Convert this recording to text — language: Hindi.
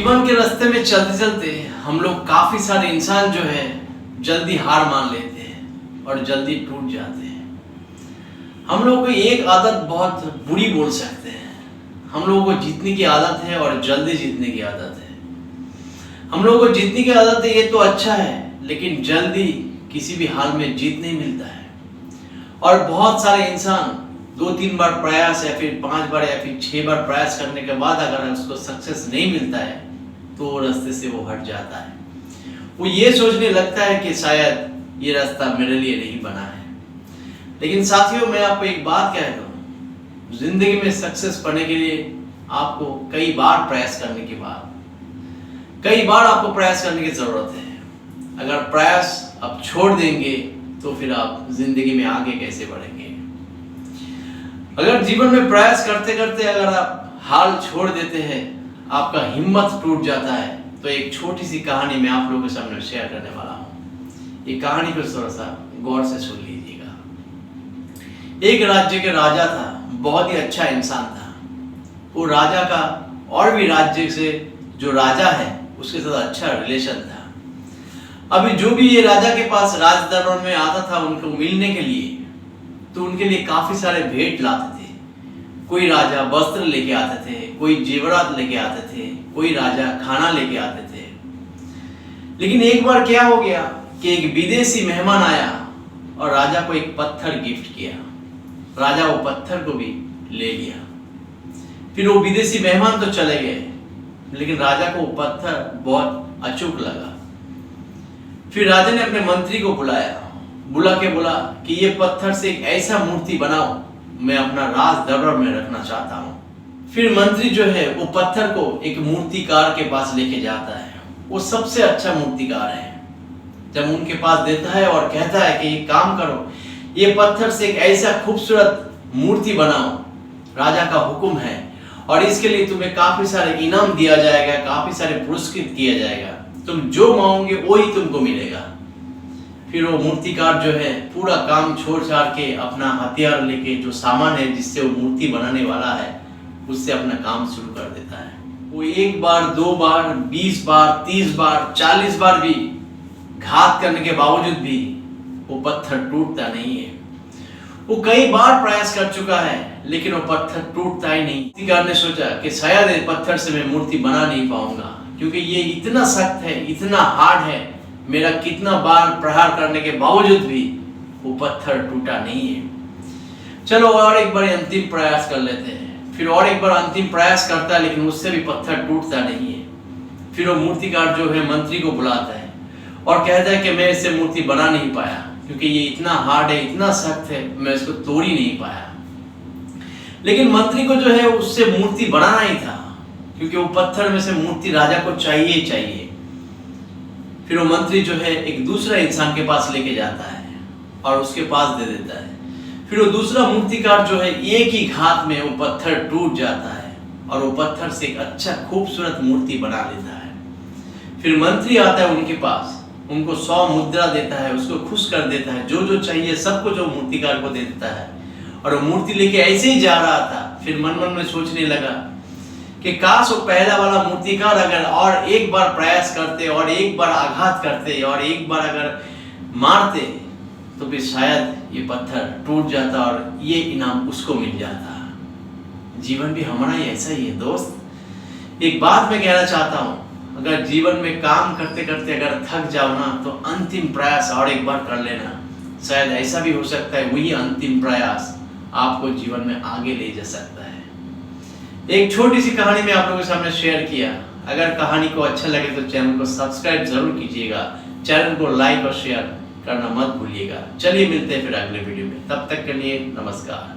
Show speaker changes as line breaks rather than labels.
जीवन के रास्ते में चलते चलते हम लोग काफी सारे इंसान जो है जल्दी हार मान लेते हैं और जल्दी टूट जाते हैं। हम लोगों को एक आदत बहुत बुरी बोल सकते हैं। हम लोगों को जीतने की आदत है और जल्दी जीतने की आदत है। हम लोगों को जीतने की आदत है, ये तो अच्छा है, लेकिन जल्दी किसी भी हाल में जीत नहीं मिलता है। और बहुत सारे इंसान 2-3 बार प्रयास या फिर 5 बार या फिर 6 बार प्रयास करने के बाद अगर उसको सक्सेस नहीं मिलता है तो रास्ते से वो हट जाता है। वो ये सोचने लगता है कि शायद ये रास्ता मेरे लिए नहीं बना है। लेकिन साथियों, मैं आपको एक बात कहता हूँ, जिंदगी में सक्सेस पाने के लिए आपको कई बार प्रयास करने की जरूरत है। अगर प्रयास आप छोड़ देंगे तो फिर आप जिंदगी में आगे कैसे बढ़ेंगे। अगर जीवन में प्रयास करते करते अगर आप हाल छोड़ देते हैं, आपका हिम्मत टूट जाता है, तो एक छोटी सी कहानी मैं आप लोगों के सामने शेयर करने वाला हूँ। ये कहानी को थोड़ा सा गौर से सुन लीजिएगा। एक राज्य के राजा था, बहुत ही अच्छा इंसान था। वो राजा का और भी राज्य से जो राजा है उसके साथ अच्छा रिलेशन था। अभी जो भी ये राजा के पास राज दरबार में आता था उनको मिलने के लिए, तो उनके लिए काफी सारे भेंट लाते थे। कोई राजा वस्त्र लेके आते थे, कोई जेवरात लेके आते थे, कोई राजा खाना लेके आते थे। लेकिन एक बार क्या हो गया कि एक विदेशी मेहमान आया और राजा को एक पत्थर गिफ्ट किया। राजा वो पत्थर को भी ले लिया। फिर वो विदेशी मेहमान तो चले गए, लेकिन राजा को वो पत्थर बहुत अचूक लगा। फिर राजा ने अपने मंत्री को बुला बोला कि ये पत्थर से एक ऐसा मूर्ति बनाओ, मैं अपना राज दरबार में रखना चाहता हूँ। फिर मंत्री जो है वो पत्थर को एक मूर्तिकार के पास लेके जाता है। वो सबसे अच्छा मूर्तिकार है। जब उनके पास देता है और कहता है कि ये काम करो, ये पत्थर से एक ऐसा खूबसूरत मूर्ति बनाओ, राजा का हुक्म है, और इसके लिए तुम्हें काफी सारे इनाम दिया जाएगा, काफी सारे पुरस्कृत किया जाएगा, तुम जो मांगोगे वो ही तुमको मिलेगा। फिर वो मूर्तिकार जो है पूरा काम छोड़ छाड़ के अपना हथियार लेके, जो सामान है जिससे वो मूर्ति बनाने वाला है, उससे अपना काम शुरू कर देता है। वो 1 बार 2 बार 20 बार 30 बार 40 बार भी घात करने के बावजूद भी वो पत्थर टूटता नहीं है। वो कई बार प्रयास कर चुका है, लेकिन वो पत्थर टूटता ही नहीं। मूर्तिकार ने सोचा कि शायद इस पत्थर से मैं मूर्ति बना नहीं पाऊंगा, क्योंकि ये इतना सख्त है, इतना हार्ड है। मेरा कितना बार प्रहार करने के बावजूद भी वो पत्थर टूटा नहीं है। चलो और एक बार अंतिम प्रयास कर लेते हैं। फिर और एक बार अंतिम प्रयास करता है, लेकिन उससे भी पत्थर टूटता नहीं है। फिर वो मूर्तिकार जो है मंत्री को बुलाता है और कहता है कि मैं इससे मूर्ति बना नहीं पाया, क्योंकि ये इतना हार्ड है, इतना सख्त है, मैं इसको तोड़ ही नहीं पाया। लेकिन मंत्री को जो है उससे मूर्ति बनाना ही था, क्योंकि वो पत्थर में से मूर्ति राजा को चाहिए ही चाहिए। फिर वो मंत्री जो है एक दूसरा इंसान के पास लेके जाता है और उसके पास दे देता है। फिर वो दूसरा मूर्तिकार जो है एक ही घात में वो पत्थर टूट जाता है और वो पत्थर से एक अच्छा खूबसूरत मूर्ति बना लेता है। फिर मंत्री आता है उनके पास, उनको 100 मुद्रा देता है, उसको खुश कर देता है, जो जो चाहिए सब कुछ वो मूर्तिकार को दे देता है। और वो मूर्ति लेके ऐसे ही जा रहा था। फिर मन में सोचने लगा कि काश वो पहला वाला मूर्तिकार अगर और एक बार प्रयास करते और एक बार आघात करते और एक बार अगर मारते, तो फिर शायद ये पत्थर टूट जाता और ये इनाम उसको मिल जाता। जीवन भी हमारा ही ऐसा ही है दोस्त। एक बात मैं कहना चाहता हूँ, अगर जीवन में काम करते करते अगर थक जाओ ना, तो अंतिम प्रयास और एक बार कर लेना। शायद ऐसा भी हो सकता है वही अंतिम प्रयास आपको जीवन में आगे ले जा सकता है। एक छोटी सी कहानी में आप लोगों के सामने शेयर किया। अगर कहानी को अच्छा लगे तो चैनल को सब्सक्राइब जरूर कीजिएगा, चैनल को लाइक और शेयर करना मत भूलिएगा। चलिए मिलते हैं फिर अगले वीडियो में, तब तक के लिए नमस्कार।